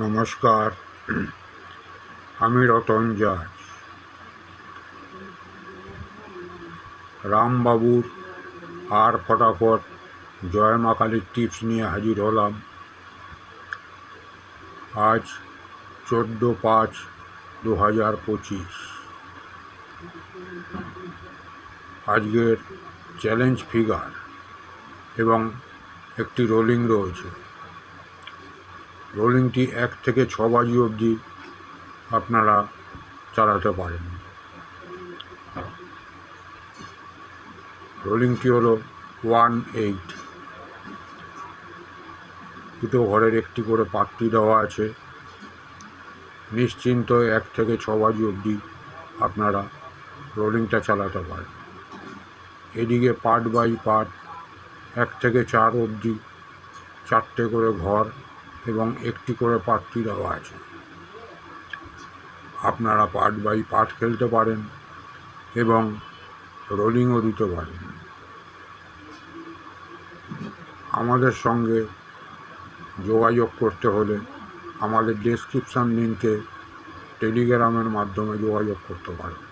নমস্কার, আমি রতন জাজ। রামবাবুর আর ফটাফট জয় মা কালীর টিপস নিয়ে হাজির হলাম। আজ 14/5/2025। আজকের চ্যালেঞ্জ ফিগার এবং একটি রোলিং রয়েছে। রোলিংটি 1 থেকে 6 বাজি অবধি আপনারা চালাতে পারেন। রোলিংটি হলো 1/8। দুটো ঘরের একটি করে পাত্তি দেওয়া আছে। নিশ্চিন্ত 1 থেকে 6 বাজি অবধি আপনারা রোলিংটা চালাতে পারেন। এদিকে পার্ট বাই পার্ট 1 থেকে 4 অবধি 4টে করে ঘর এবং একটি করে পাত্তি দেওয়া আছে। আপনারা পার্ট বাই পার্ট খেলতে পারেন এবং রোলিংও দিতে পারেন। আমাদের সঙ্গে যোগাযোগ করতে হলে আমাদের ডেসক্রিপশান লিঙ্কে টেলিগ্রামের মাধ্যমে যোগাযোগ করতে পারেন।